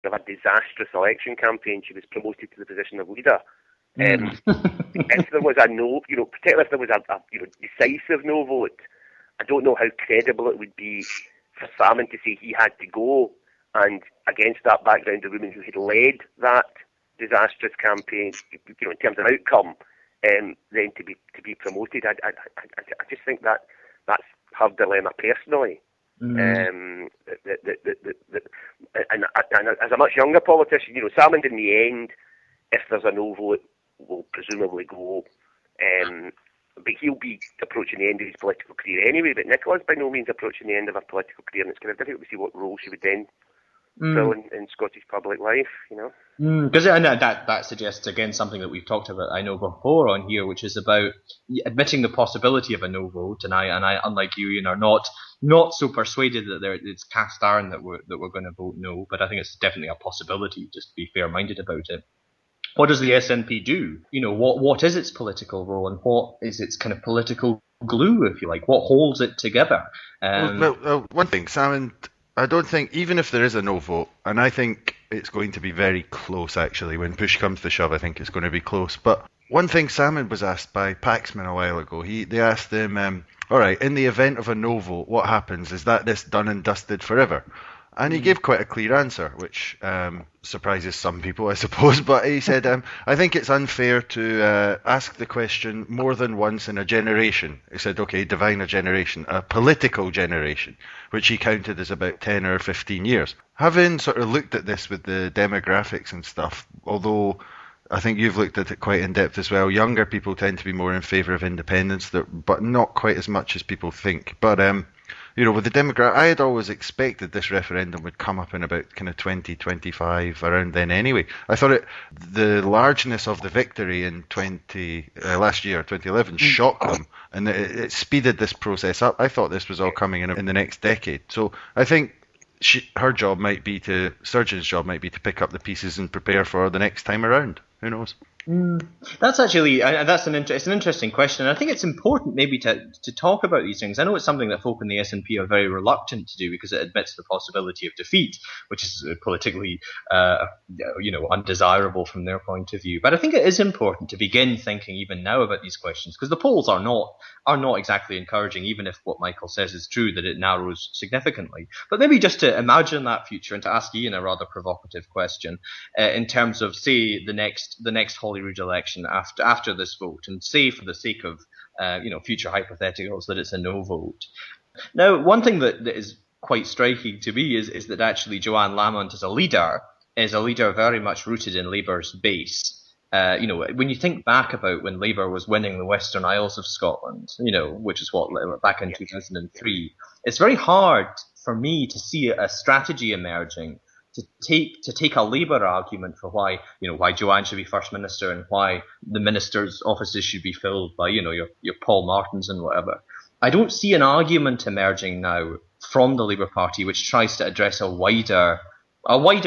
of a disastrous election campaign, she was promoted to the position of leader. If there was a no, particularly if there was a decisive no vote, I don't know how credible it would be for Salmond to say he had to go, and against that background, the woman who had led that disastrous campaign, in terms of outcome, then to be promoted. I just think that's her dilemma personally. And as a much younger politician, Salmond in the end, if there's a no vote, will presumably go. But he'll be approaching the end of his political career anyway. But Nicola's by no means approaching the end of her political career, and it's kind of difficult to see what role she would then fill in Scottish public life, Because that suggests, again, something that we've talked about, I know, before on here, which is about admitting the possibility of a no vote. And I unlike you, are not so persuaded that it's cast iron that we're going to vote no. But I think it's definitely a possibility. Just be fair-minded about it. What does the SNP do? What is its political role, and what is its kind of political glue, if you like? What holds it together? One thing, Salmond, I don't think, even if there is a no vote, and I think it's going to be very close, actually. When push comes to shove, I think it's going to be close. But one thing Salmond was asked by Paxman a while ago, they asked him, all right, in the event of a no vote, what happens? Is this done and dusted forever? And he gave quite a clear answer, which surprises some people, I suppose. But he said, I think it's unfair to ask the question more than once in a generation. He said, okay, divine a generation, a political generation, which he counted as about 10 or 15 years. Having sort of looked at this with the demographics and stuff, although I think you've looked at it quite in depth as well, younger people tend to be more in favour of independence, but not quite as much as people think. But with the demographic, I had always expected this referendum would come up in about kind of 2025, around then anyway. I thought the largeness of the victory in last year, 2011, shocked them, and it speeded this process up. I thought this was all coming in the next decade. So I think Sturgeon's job might be to pick up the pieces and prepare for the next time around. Who knows? That's actually it's an interesting question, and I think it's important maybe to talk about these things. I know it's something that folk in the SNP are very reluctant to do because it admits the possibility of defeat, which is politically undesirable from their point of view. But I think it is important to begin thinking even now about these questions, because the polls are not exactly encouraging, even if what Michael says is true, that it narrows significantly. But maybe just to imagine that future and to ask Ian a rather provocative question in terms of, say, the next Holyrood election after this vote, and say, for the sake of future hypotheticals, that it's a no vote. Now, one thing that is quite striking to me is that actually Joanne Lamont is a leader very much rooted in Labour's base. When you think back about when Labour was winning the Western Isles of Scotland, which is back in 2003, it's very hard for me to see a strategy emerging to take a Labour argument for why Joanne should be First Minister and why the ministers' offices should be filled by your Paul Martins and whatever. I don't see an argument emerging now from the Labour Party which tries to address a wider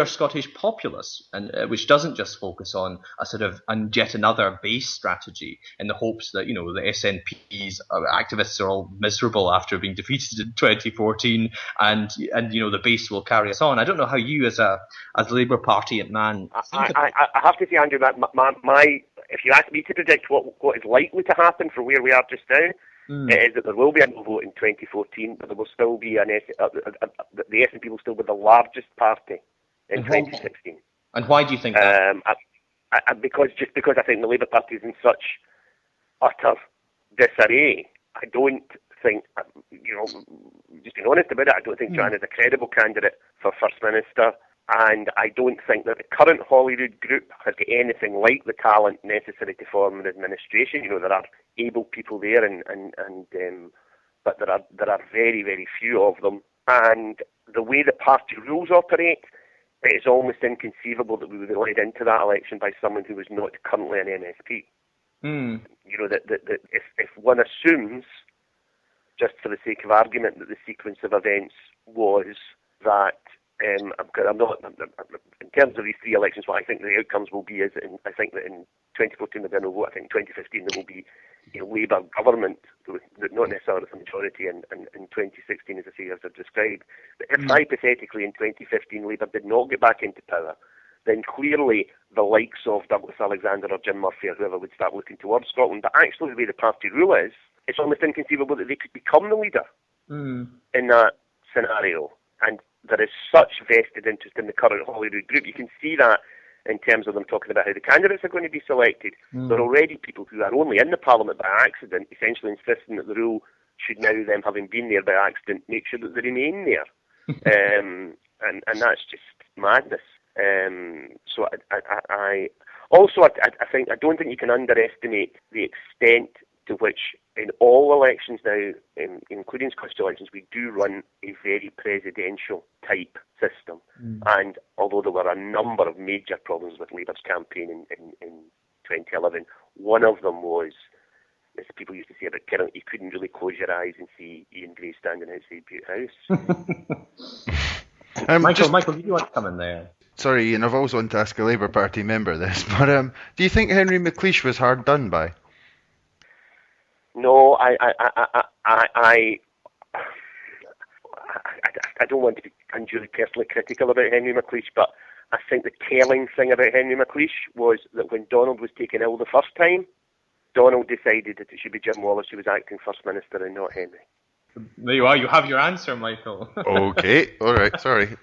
Scottish populace, and which doesn't just focus on a sort of yet another base strategy in the hopes that the SNP's activists are all miserable after being defeated in 2014, and the base will carry us on. I don't know how you, as Labour Party man, I have to say, Andrew, that my if you ask me to predict what is likely to happen for where we are just now, it is that there will be a no vote in 2014, but there will still be the SNP will still be the largest party in 2016. And why do you think that? Because I think the Labour Party is in such utter disarray. I don't think, just being honest about it, I don't think Joanne is a credible candidate for First Minister. And I don't think that the current Holyrood group has got anything like the talent necessary to form an administration. There are able people there, but there are very, very few of them. And the way the party rules operate, it is almost inconceivable that we would be led into that election by someone who was not currently an MSP. That if one assumes, just for the sake of argument, that the sequence of events was that I'm not terms of these three elections, what I think the outcomes will be is, I think that in 2014 there'll be no vote. I think in 2015 there will be a Labour government, not necessarily with a majority, and in 2016, as I say, as I've described. But if hypothetically in 2015 Labour did not get back into power, then clearly the likes of Douglas Alexander or Jim Murphy or whoever would start looking towards Scotland. But actually the way the party rule is, it's almost inconceivable that they could become the leader in that scenario. And there is such vested interest in the current Holyrood group. You can see that in terms of them talking about how the candidates are going to be selected. There are already people who are only in the Parliament by accident, essentially insisting that the rule should now, them having been there by accident, make sure that they remain there. And that's just madness. So I don't think you can underestimate the extent to which in all elections now, including Scottish elections, we do run a very presidential type system. And although there were a number of major problems with Labour's campaign in 2011, one of them was, as people used to say about Kirk, you couldn't really close your eyes and see Ian Gray standing outside Bute House. Michael, do you want to come in there? Sorry, Ian, I've always wanted to ask a Labour Party member this, but do you think Henry McLeish was hard done by? No, I don't want to be unduly personally critical about Henry McLeish, but I think the telling thing about Henry McLeish was that when Donald was taken ill the first time, Donald decided that it should be Jim Wallace who was acting First Minister and not Henry. There you are, you have your answer, Michael. Okay, alright, sorry.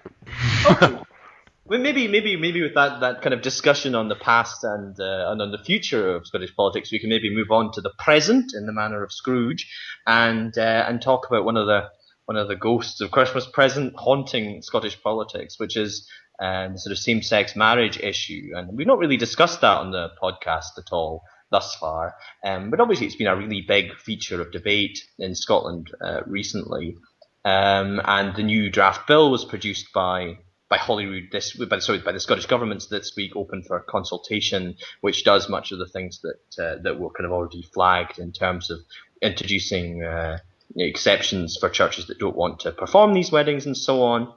Well, maybe with that kind of discussion on the past and on the future of Scottish politics, we can maybe move on to the present in the manner of Scrooge, and talk about one of the ghosts of Christmas present haunting Scottish politics, which is the sort of same-sex marriage issue. And we've not really discussed that on the podcast at all thus far, but obviously it's been a really big feature of debate in Scotland recently. And the new draft bill was produced by Holyrood by the Scottish Government this week, open for consultation, which does much of the things that were kind of already flagged in terms of introducing exceptions for churches that don't want to perform these weddings and so on.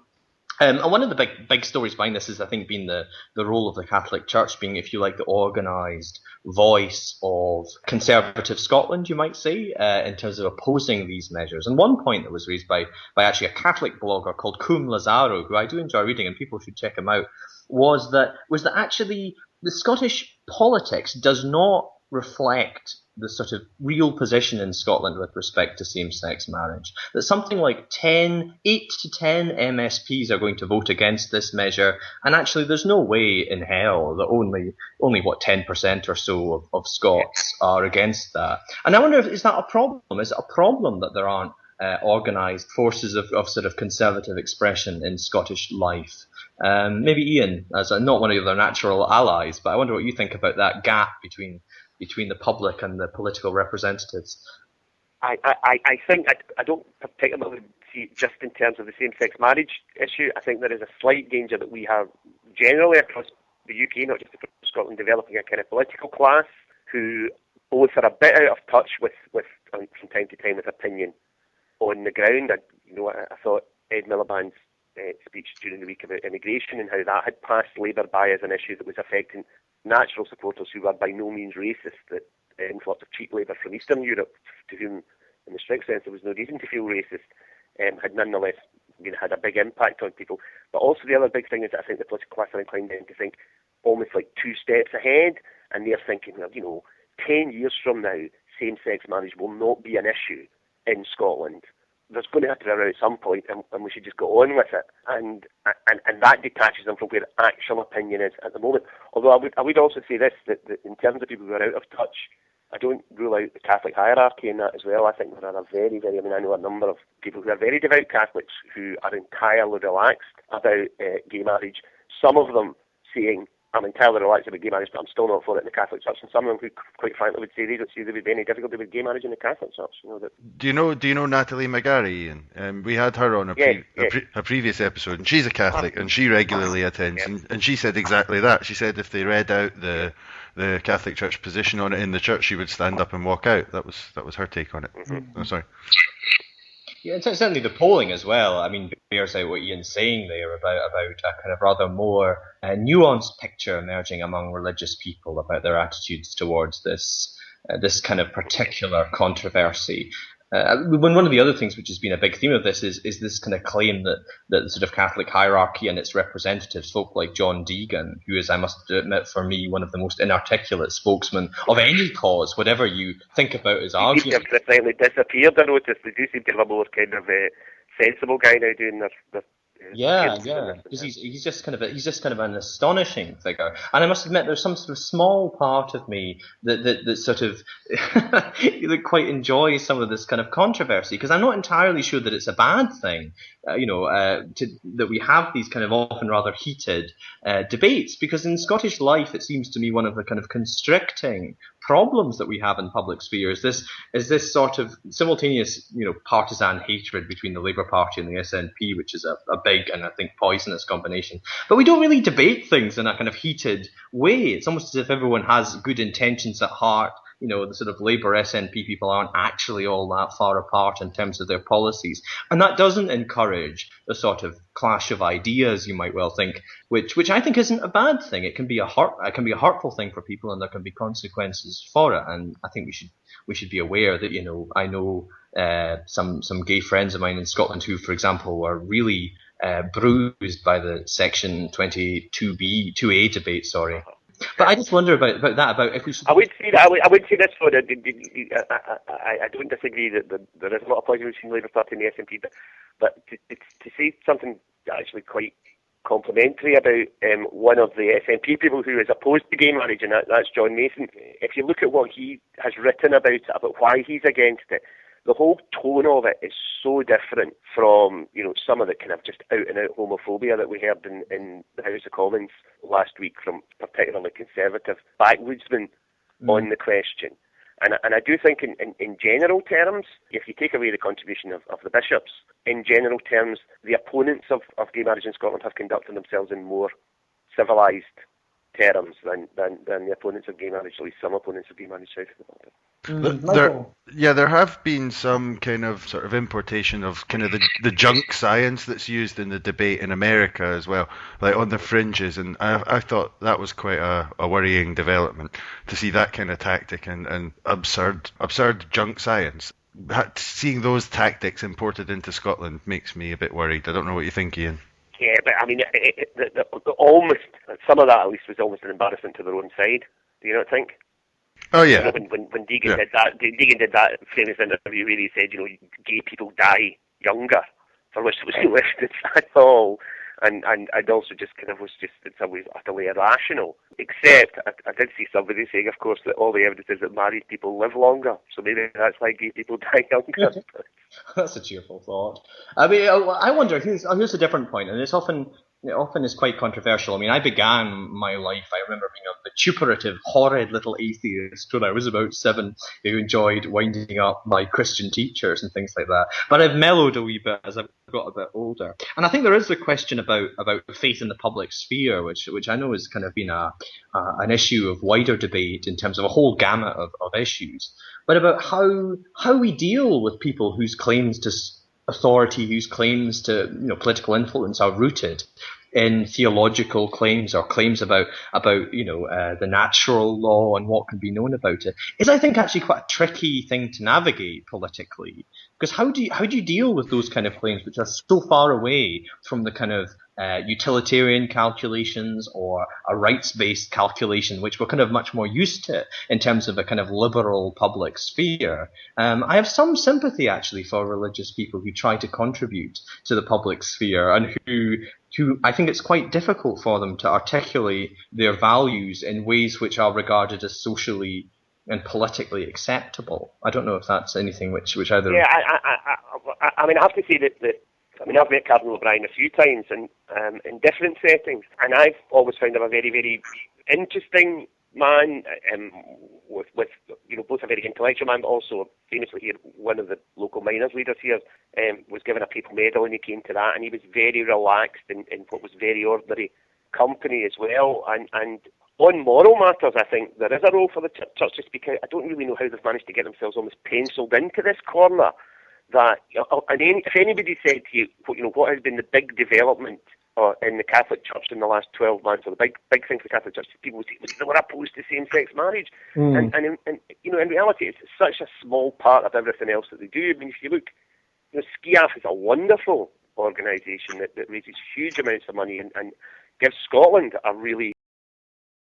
And one of the big stories behind this is, I think, being the role of the Catholic Church being, if you like, the organised voice of conservative Scotland, you might say, in terms of opposing these measures. And one point that was raised by actually a Catholic blogger called Cum Lazaro, who I do enjoy reading, and people should check him out, was that actually the Scottish politics does not reflect the sort of real position in Scotland with respect to same-sex marriage. That something like 8 to 10 MSPs are going to vote against this measure, and actually there's no way in hell that only 10% or so of Scots are against that. And I wonder, is that a problem? Is it a problem that there aren't organised forces of sort of conservative expression in Scottish life? Maybe Ian, as not one of their natural allies, but I wonder what you think about that gap between the public and the political representatives. I think I don't particularly see it just in terms of the same-sex marriage issue. I think there is a slight danger that we have generally across the UK, not just across Scotland, developing a kind of political class who both are a bit out of touch with from time to time with opinion on the ground. I thought Ed Miliband's speech during the week about immigration and how that had passed Labour by as an issue that was affecting natural supporters who were by no means racist, that influx of cheap labour from Eastern Europe, to whom in the strict sense there was no reason to feel racist, had nonetheless had a big impact on people. But also the other big thing is that I think the political class are inclined then to think almost like 2 steps ahead, and they're thinking, 10 years from now, same-sex marriage will not be an issue in Scotland. There's going to have to be around at some point, and we should just go on with it. And that detaches them from where actual opinion is at the moment. Although I would also say this, that in terms of people who are out of touch, I don't rule out the Catholic hierarchy in that as well. I think there are I know a number of people who are very devout Catholics who are entirely relaxed about gay marriage. Some of them saying, I'm entirely relaxed about gay marriage, but I'm still not for it in the Catholic Church. And some of them who, quite frankly, would say they don't see there would be any difficulty with gay marriage in the Catholic Church. Do you know Natalie McGarry, Ian? We had her on a previous episode, and she's a Catholic, and she regularly attends, and she said exactly that. She said if they read out the Catholic Church position on it in the church, she would stand up and walk out. That was her take on it. Mm-hmm. Oh, sorry. Yeah, and certainly the polling as well. I mean, bears out what Ian's saying there about a kind of rather more nuanced picture emerging among religious people about their attitudes towards this kind of particular controversy. One of the other things which has been a big theme of this is this kind of claim that the sort of Catholic hierarchy and its representatives, folk like John Deegan, who is, I must admit, for me, one of the most inarticulate spokesmen of any cause, whatever you think about his argument. He seems to have slightly disappeared, I noticed. They do seem to have a more kind of sensible guy now doing their Yeah, because he's just kind of an astonishing figure, and I must admit there's some sort of small part of me that sort of that quite enjoys some of this kind of controversy, because I'm not entirely sure that it's a bad thing, that we have these kind of often rather heated debates, because in Scottish life it seems to me one of the kind of constricting problems that we have in public sphere is this sort of simultaneous, partisan hatred between the Labour Party and the SNP, which is a big and I think poisonous combination. But we don't really debate things in a kind of heated way. It's almost as if everyone has good intentions at heart. The sort of Labour SNP people aren't actually all that far apart in terms of their policies. And that doesn't encourage the sort of clash of ideas, you might well think, which I think isn't a bad thing. It can be a hurtful thing for people, and there can be consequences for it. And I think we should be aware that, I know some gay friends of mine in Scotland who, for example, were really bruised by the Section 22A debate, sorry. But I just wonder about if we should... I would say that. I would say this for I don't disagree that there is a lot of poison between the Labour Party and the SNP, but to say something actually quite complimentary about one of the SNP people who is opposed to gay marriage, and that's John Mason. If you look at what he has written about it, about why he's against it, the whole tone of it is so different from, some of the kind of just out-and-out homophobia that we heard in the House of Commons last week from particularly Conservative backwoodsmen on the question. And I do think in general terms, if you take away the contribution of the bishops, in general terms, the opponents of gay marriage in Scotland have conducted themselves in more civilised terms than the opponents of gay marriage, at least some opponents of gay marriage south of the border. There have been some kind of sort of importation of kind of the junk science that's used in the debate in America as well, like on the fringes, and I thought that was quite a worrying development to see that kind of tactic and absurd junk science. Seeing those tactics imported into Scotland makes me a bit worried. I don't know what you think, Ian. Yeah, but I mean, almost some of that at least was almost an embarrassment to their own side. Do you not think? Oh yeah. When Deegan did that famous interview where he said, gay people die younger, for which there was no evidence at all, and also just kind of was just in some ways utterly irrational. Except I did see somebody saying, of course, that all the evidence is that married people live longer, so maybe that's why gay people die younger. That's a cheerful thought. I mean, I wonder. Here's a different point, and it often is quite controversial. I mean, I began my life, I remember being a vituperative, horrid little atheist when I was about 7, who enjoyed winding up my Christian teachers and things like that. But I've mellowed a wee bit as I've got a bit older. And I think there is a question about faith in the public sphere, which I know has kind of been an issue of wider debate in terms of a whole gamut of issues, but about how we deal with people whose claims to authority, whose claims to political influence are rooted in theological claims or claims about the natural law and what can be known about it, is, I think, actually quite a tricky thing to navigate politically. Because how do you deal with those kind of claims which are so far away from the kind of utilitarian calculations or a rights-based calculation, which we're kind of much more used to in terms of a kind of liberal public sphere? I have some sympathy, actually, for religious people who try to contribute to the public sphere and who I think it's quite difficult for them to articulate their values in ways which are regarded as socially and politically acceptable. I don't know if that's anything which either... Yeah, I mean, I have to say that I've met Cardinal O'Brien a few times in different settings, and I've always found him a very, very interesting man, with both a very intellectual man, but also famously here, one of the local miners leaders here was given a papal medal when he came to that, and he was very relaxed in what was very ordinary company as well, and on moral matters, I think there is a role for the church to speak out. I don't really know how they've managed to get themselves almost penciled into this corner that, if anybody said to you, what has been the big development in the Catholic Church in the last 12 months, or the big thing for the Catholic Church, people would say, well, they were opposed to same-sex marriage. And in reality, it's such a small part of everything else that they do. I mean, if you look, SCIAF is a wonderful organisation that raises huge amounts of money and gives Scotland a really